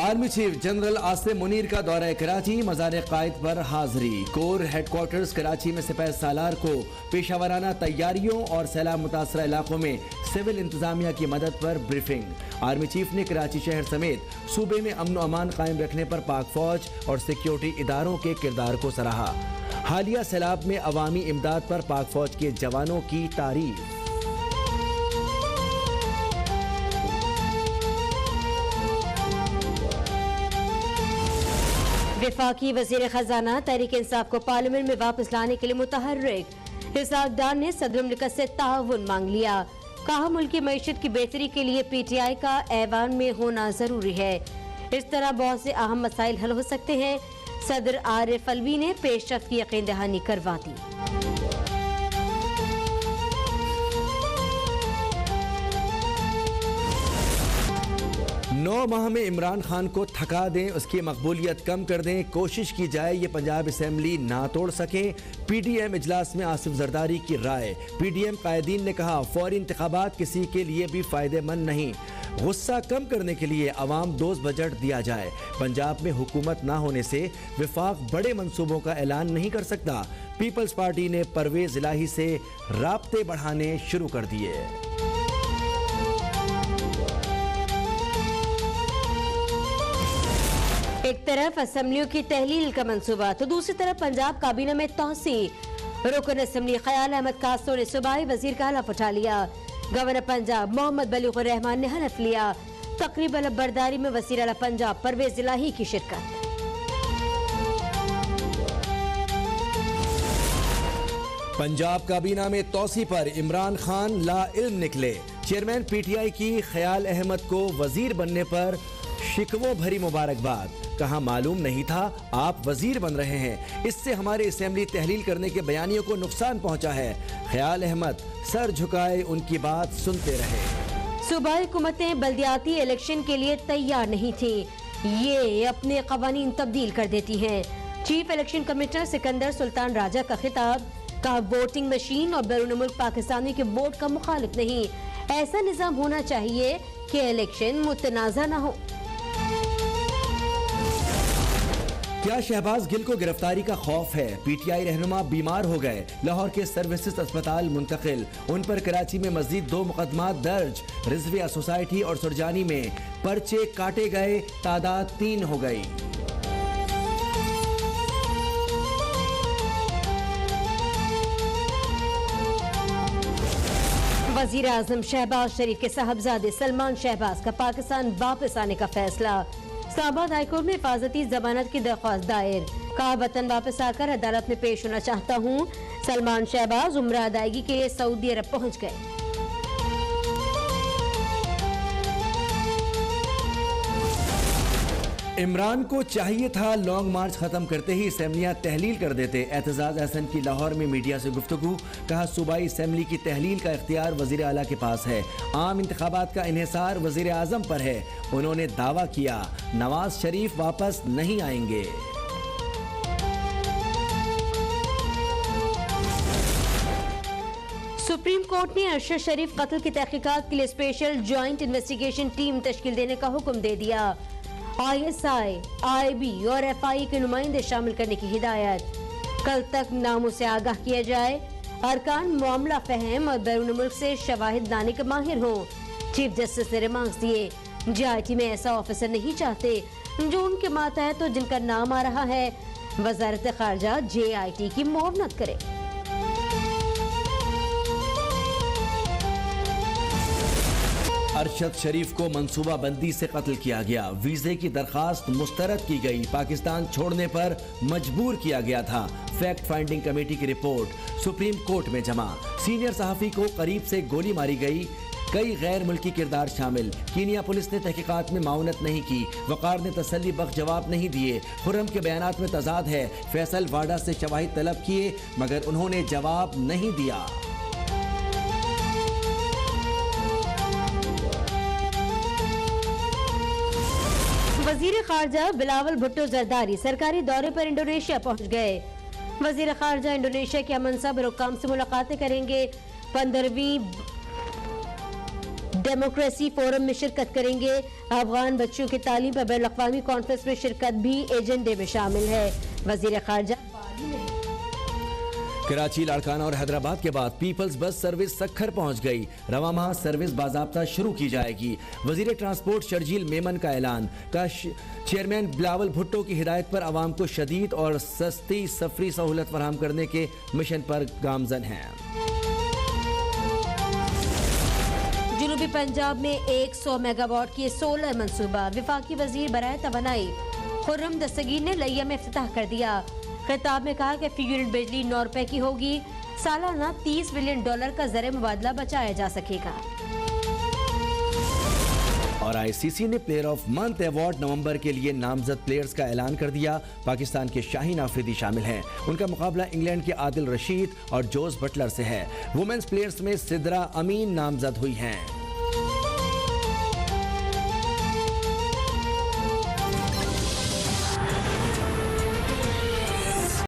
Army chief general Asim Munir का दौरा कराची, मज़ार कायद पर हाजिरी। कोर हेडक्वार्टर्स कराची में सिपह सालार को पेशावराना तैयारियों और सैलाब मुतासरा इलाकों में सिविल इंतजामिया की मदद पर ब्रीफिंग। आर्मी चीफ ने कराची शहर समेत सूबे में अमन व अमान कायम रखने पर पाक फौज और सिक्योरिटी इदारों के किरदार को सराहा। हालिया सैलाब में अवामी इमदाद पर पाक फौज के जवानों की तारीफ। वफाकी वज़ीर खजाना तहरीक इंसाफ को पार्लियामेंट में वापस लाने के लिए मुतहर्रिक। इसाक डार ने सदर मुमलिकत से ताउन मांग लिया। कहा मुल्क की मईशत की बेहतरी के लिए PTI का ऐवान में होना जरूरी है। इस तरह बहुत से अहम मसाइल हल हो सकते हैं। सदर आरिफ अलवी ने पेशरफ्त की यकीन दहानी करवा दी। 9 माह में इमरान खान को थका दें, उसकी मकबूलियत कम कर दें, कोशिश की जाए ये पंजाब असेंबली ना तोड़ सके। PDM इजलास में आसिफ जरदारी की राय। PDM कायदीन ने कहा फौरी इंतखाबात किसी के लिए भी फायदेमंद नहीं। गुस्सा कम करने के लिए अवाम दोस्त बजट दिया जाए। पंजाब में हुकूमत ना होने से विफाक बड़े मंसूबों का ऐलान नहीं कर सकता। पीपल्स पार्टी ने परवेज इलाही से राब्ते बढ़ाने शुरू कर दिए। एक तरफ असेंबलियों की तहलील का मंसूबा तो दूसरी तरफ पंजाब काबीना में तोसी। रुकन असेंबली ख्याल अहमद कासो ने सूबाई वजीर का हलफ उठा लिया। गवर्नर पंजाब मोहम्मद बलीगुर रहमान ने हलफ लिया। तकरीब बरदारी में वज़ीर आला पंजाब परवेज इलाही की शिरकत। पंजाब काबीना में तोसी पर इमरान खान ला इल्म निकले। चेयरमैन PTI की ख्याल अहमद को वजीर बनने पर शिकवों भरी मुबारकबाद। कहा मालूम नहीं था आप वजीर बन रहे हैं, इससे हमारे असेंबली तहलील करने के बयानियों को नुकसान पहुंचा है। ख्याल अहमद सर झुकाए उनकी बात सुनते रहे। सूबाई हुकूमतें बल्दियाती इलेक्शन के लिए तैयार नहीं थी, ये अपने कवानीन तब्दील कर देती हैं। Chief election commissioner Sikandar Sultan Raja का खिताब। कहा वोटिंग मशीन और बैरून मुल्क पाकिस्तानी के वोट का मुखालिफ नहीं। ऐसा निजाम होना चाहिए कि इलेक्शन मुतनाज़ा न हो। क्या शहबाज गिल को गिरफ्तारी का खौफ है? PTI रहनुमा बीमार हो गए, लाहौर के सर्विसेज अस्पताल मुंतकिल। उन पर कराची में मजीद 2 मुकदमा दर्ज। रिजविया सोसाइटी और सुरजानी में पर्चे काटे गए, तादाद 3 हो गई। वजीर आजम शहबाज शरीफ के साहबजादे सलमान शहबाज का पाकिस्तान वापस आने का फैसला। इस्लामाबाद हाईकोर्ट में हिफाजती जमानत की दरख्वास्त दायर। कहा वतन वापस आकर अदालत में पेश होना चाहता हूँ। सलमान शहबाज उम्रा अदायगी के लिए सऊदी अरब पहुँच गए। इमरान को चाहिए था लॉन्ग मार्च खत्म करते ही असेंबलियां तहलील कर देते। एतजाज अहसन की लाहौर में मीडिया से गुफ्तगू। कहा सूबाई असेंबली की तहलील का इख्तियार वजीर आला के पास है। आम इंतखाबात का इन्हिसार वजीर आजम पर है। उन्होंने दावा किया नवाज शरीफ वापस नहीं आएंगे। सुप्रीम कोर्ट ने अरशद शरीफ कत्ल की तहकीकात के लिए स्पेशल ज्वाइंट इन्वेस्टिगेशन टीम तश्कील देने का हुक्म दे दिया। ISI, IB और FI के नुमाइंदे शामिल करने की हिदायत। कल तक नामों से आगाह किया जाए। अरकान मामला फहम और बैरून मुल्क से शवाहिद लाने के माहिर हों। चीफ जस्टिस ने रिमार्क्स दिए JIT में ऐसा ऑफिसर नहीं चाहते जो उनके मातहत हो जिनका नाम आ रहा है। वजारत खारजा JIT की मुआवनत करे। अरशद शरीफ को मंसूबा बंदी से कत्ल किया गया। वीजे की दरखास्त मुस्तरद की गई। पाकिस्तान छोड़ने पर मजबूर किया गया था। फैक्ट फाइंडिंग कमेटी की रिपोर्ट सुप्रीम कोर्ट में जमा। सीनियर सहाफी को करीब से गोली मारी गई। कई गैर मुल्की किरदार शामिल। कीनिया पुलिस ने तहकीकात में माउनत नहीं की। वकार ने तसल्ली बख्श जवाब नहीं दिए। खुर्रम के बयानात में तजाद है। फैसल वाडा से शवाहिद तलब किए मगर उन्होंने जवाब नहीं दिया। वजीर खारजा बिलावल भुट्टो जरदारी सरकारी दौरे पर इंडोनेशिया पहुंच गए। वजीर खारजा इंडोनेशिया के अमन सब हुक्काम से मुलाकातें करेंगे। 15वीं डेमोक्रेसी फोरम में शिरकत करेंगे। अफगान बच्चों की तालीम पर बैनुल अक़वामी कॉन्फ्रेंस में शिरकत भी एजेंडे में शामिल है। वज़ीर ख़ारजा कराची, लाड़काना और हैदराबाद के बाद पीपल्स बस सर्विस सक्खर पहुंच गई। रवा माह सर्विस बाज़ाब्ता शुरू की जाएगी। वज़ीर ट्रांसपोर्ट शर्जील मेमन का ऐलान। चेयरमैन बिलावल भुट्टो की हिदायत पर आवाम को शदीद और सस्ती सफरी सहूलत फराहम करने के मिशन पर गामजन हैं। जनूबी पंजाब में 100 मेगावाट की सोलर मंसूबा। वफाकी वजीर बराए तवानाई खुर्रम दस्तगीर ने लिया में इफ्तिताह कर दिया। खिताब में कहा कि फी यूनिट बिजली 9 रुपए की होगी। सालाना $30 बिलियन का ज़र मुबादला बचाया जा सकेगा। और ICC ने प्लेयर ऑफ मंथ अवार्ड नवंबर के लिए नामजद प्लेयर्स का ऐलान कर दिया। पाकिस्तान के शाहीन आफरीदी शामिल हैं। उनका मुकाबला इंग्लैंड के आदिल रशीद और जोस बटलर से है। वुमेन्स प्लेयर्स में सिद्रा अमीन नामजद हुई हैं।